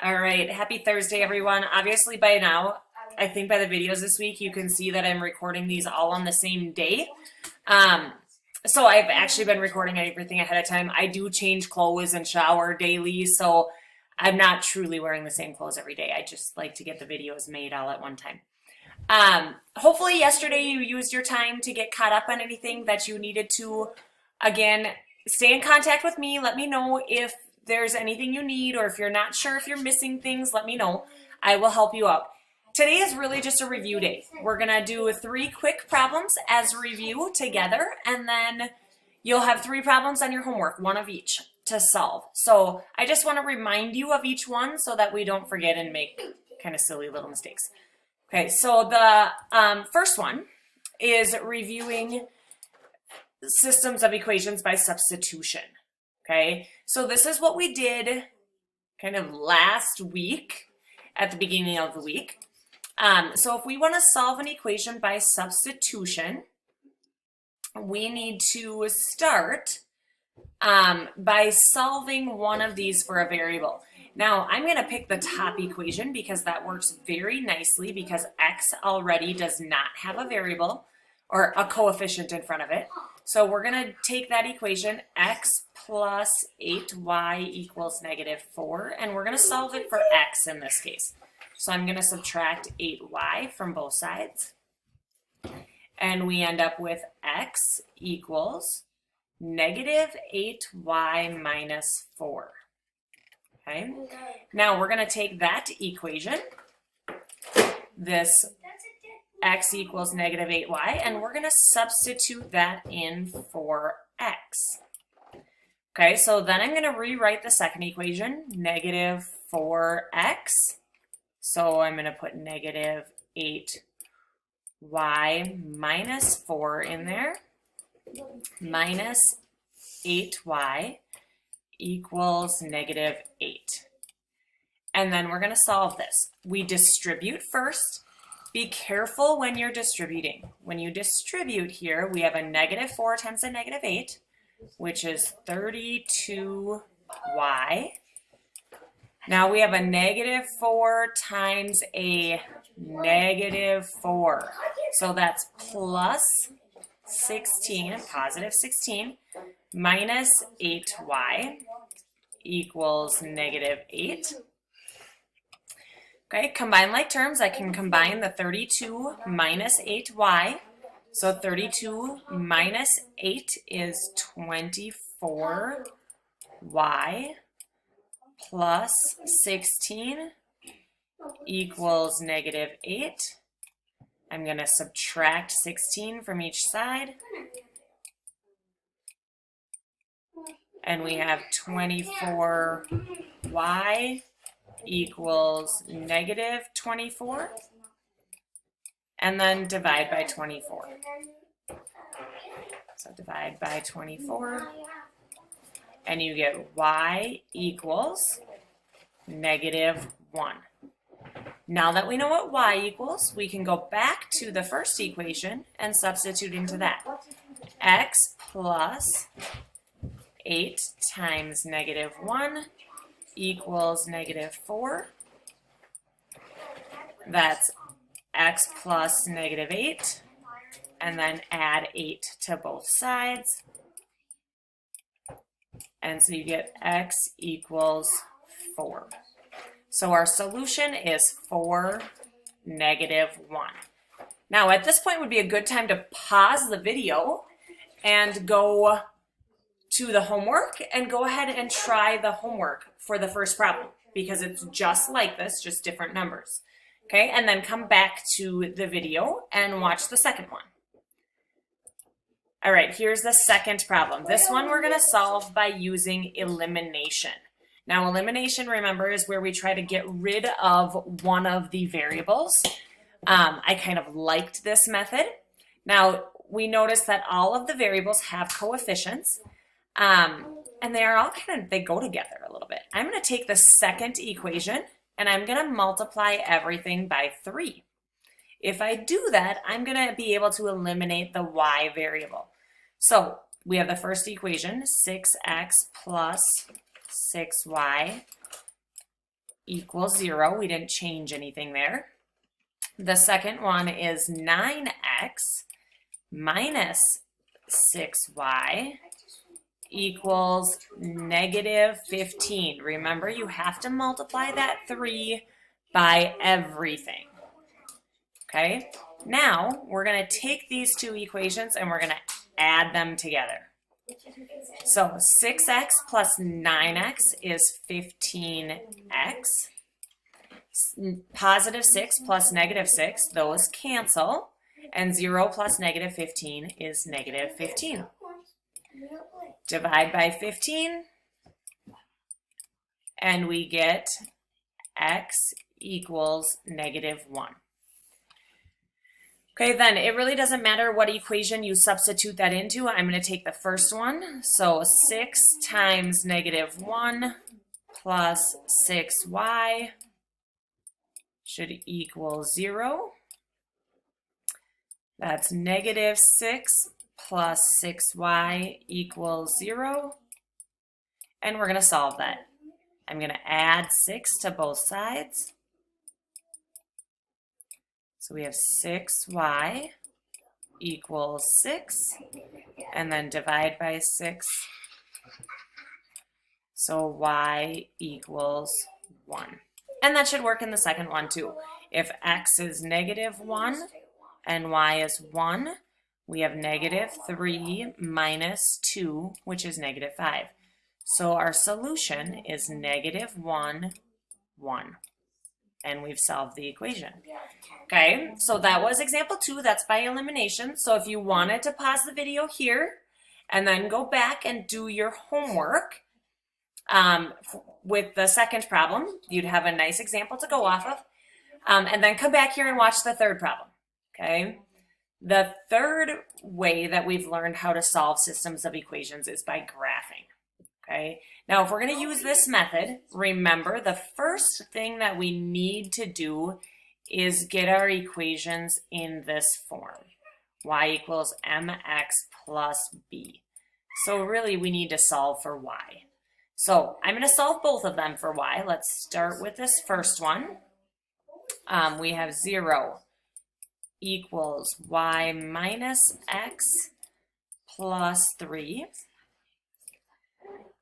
All right, happy Thursday, everyone. Obviously, by now, I think by the videos this week, you can see that I'm recording these all on the same day. So I've actually been recording everything ahead of time. I do change clothes and shower daily, so I'm not truly wearing the same clothes every day. I just like to get the videos made all at one time. Hopefully yesterday you used your time to get caught up on anything that you needed to. Again, stay in contact with me. Let me know if there's anything you need, or if you're not sure if you're missing things, let me know. I will help you out. Today is really just a review day. We're gonna do 3 quick problems as review together, and then you'll have 3 problems on your homework, one of each to solve. So I just want to remind you of each one so that we don't forget and make kind of silly little mistakes. Okay, so the first one is reviewing systems of equations by substitution. Okay, so this is what we did kind of last week at the beginning of the week. So if we want to solve an equation by substitution, we need to start by solving one of these for a variable. Now, I'm going to pick the top equation because that works very nicely because x already does not have a variable or a coefficient in front of it. So we're going to take that equation, x plus 8y equals -4, and we're going to solve it for x in this case. So I'm going to subtract 8y from both sides, and we end up with x equals -8y minus 4. Okay, now we're going to take that equation, this x equals -8y, and we're going to substitute that in for x. Okay, so then I'm going to rewrite the second equation, -4x. So I'm going to put -8y minus 4 in there, minus 8y equals -8. And then we're going to solve this. We distribute first. Be careful when you're distributing. When you distribute here, we have a -4 times a -8, which is 32y. Now we have a -4 times a -4. So that's plus 16, positive 16, minus 8y equals -8. Okay, combine like terms. I can combine the 32 minus 8y. So 32 minus 8 is 24y plus 16 equals -8. I'm going to subtract 16 from each side. And we have 24y equals -24. And then divide by 24. So divide by 24. And you get y equals -1. Now that we know what y equals, we can go back to the first equation and substitute into that. X plus 8 times -1 equals -4. That's x plus -8, and then add 8 to both sides. And so you get x equals 4. So our solution is 4, -1. Now at this point would be a good time to pause the video and go to the homework and go ahead and try the homework for the first problem because it's just like this, just different numbers. Okay, and then come back to the video and watch the second one. All right, here's the second problem. This one we're going to solve by using elimination. Now, elimination, remember, is where we try to get rid of one of the variables. I kind of liked this method. Now, we notice that all of the variables have coefficients, and they are all they go together a little bit. I'm going to take the second equation, and I'm going to multiply everything by 3. If I do that, I'm going to be able to eliminate the y variable. So we have the first equation, 6x plus 6y equals 0. We didn't change anything there. The second one is 9x minus 6y equals negative 15. Remember, you have to multiply that 3 by everything. Okay, now we're going to take these two equations and we're going to add them together. So 6x plus 9x is 15x. Positive 6 plus negative 6, those cancel. And 0 plus negative 15 is negative 15. Divide by 15, and we get x equals negative 1. Okay, then it really doesn't matter what equation you substitute that into. I'm going to take the first one. So 6 times negative 1 plus 6y should equal 0. That's negative 6 plus 6y equals 0. And we're going to solve that. I'm going to add 6 to both sides. So we have 6y equals 6. And then divide by 6. So y equals 1. And that should work in the second one too. If x is negative 1 and y is 1, we have negative 3 minus 2, which is negative 5. So our solution is negative 1, 1. And we've solved the equation. Okay, so that was example 2. That's by elimination. So if you wanted to pause the video here and then go back and do your homework with the second problem, you'd have a nice example to go off of. And then come back here and watch the third problem. Okay. The third way that we've learned how to solve systems of equations is by graphing. Okay. Now, if we're going to use this method, remember the first thing that we need to do is get our equations in this form. Y equals mx plus b. So really we need to solve for y. So I'm going to solve both of them for y. Let's start with this first one. We have 0 equals y minus x plus 3.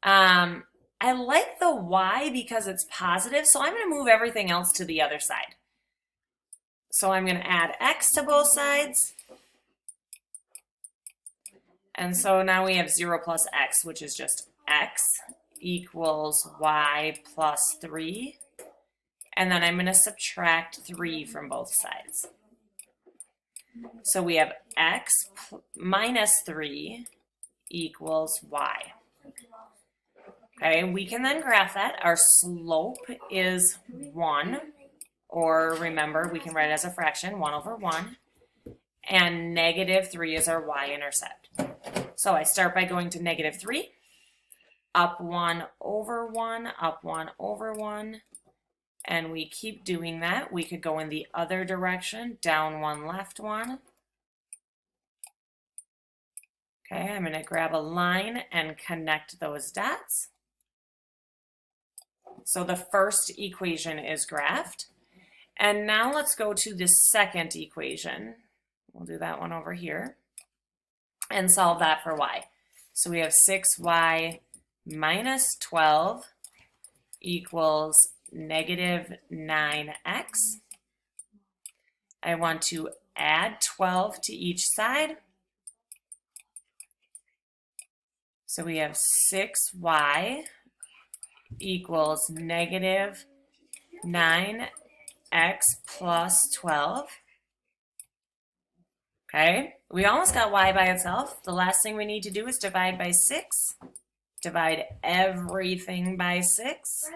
I like the y because it's positive, so I'm going to move everything else to the other side. So I'm going to add x to both sides. And so now we have 0 plus x, which is just x equals y plus 3. And then I'm going to subtract 3 from both sides. So we have x minus 3 equals y. Okay, we can then graph that. Our slope is 1, or remember, we can write it as a fraction, 1 over 1. And negative 3 is our y-intercept. So I start by going to negative 3, up 1 over 1, up 1 over 1. And we keep doing that. We could go in the other direction, down 1, left 1. Okay, I'm going to grab a line and connect those dots. So the first equation is graphed. And now let's go to the second equation. We'll do that one over here and solve that for y. So we have 6y minus 12 equals negative 9x. I want to add 12 to each side. So we have 6y equals negative 9x plus 12. Okay, we almost got y by itself. The last thing we need to do is divide by 6. Divide everything by 6.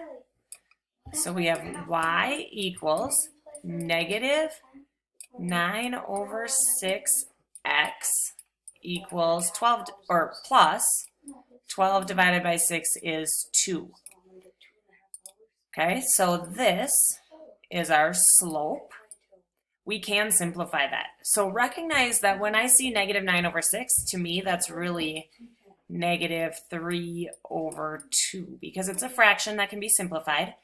So we have y equals negative 9 over 6x equals 12, or plus 12 divided by 6 is 2. Okay, so this is our slope. We can simplify that. So recognize that when I see negative 9 over 6, to me that's really negative 3 over 2 because it's a fraction that can be simplified.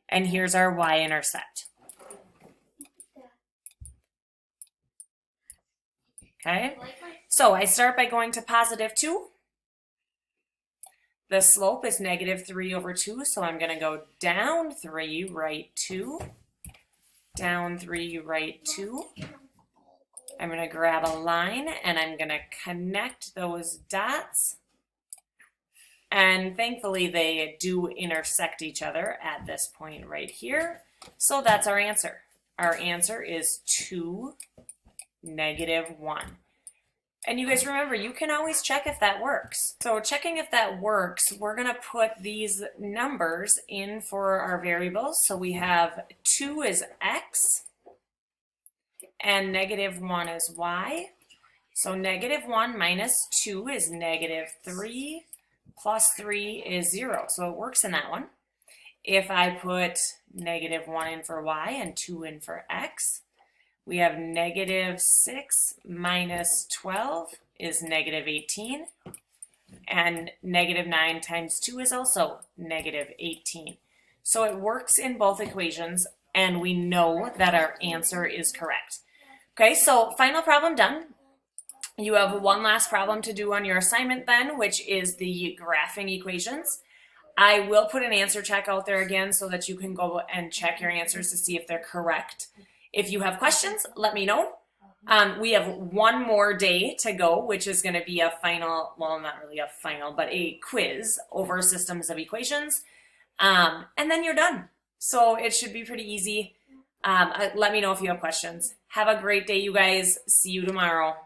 And here's our y-intercept. Okay, so I start by going to positive 2. The slope is negative 3 over 2, so I'm going to go down 3, right 2. Down 3, right 2. I'm going to grab a line and I'm going to connect those dots. And thankfully they do intersect each other at this point right here. So that's our answer. Our answer is 2, negative 1. And you guys remember, you can always check if that works. So checking if that works, we're going to put these numbers in for our variables. So we have 2 is x and negative 1 is y. So negative 1 minus 2 is negative 3 plus 3 is 0. So it works in that one. If I put negative 1 in for y and 2 in for x, we have negative 6 minus 12 is negative 18. And negative 9 times 2 is also negative 18. So it works in both equations, and we know that our answer is correct. Okay, so final problem done. You have one last problem to do on your assignment then, which is the graphing equations. I will put an answer check out there again so that you can go and check your answers to see if they're correct. If you have questions, let me know. We have one more day to go, which is going to be a final, well, not really a final, but a quiz over systems of equations. And then you're done. So it should be pretty easy. Let me know if you have questions. Have a great day, you guys. See you tomorrow.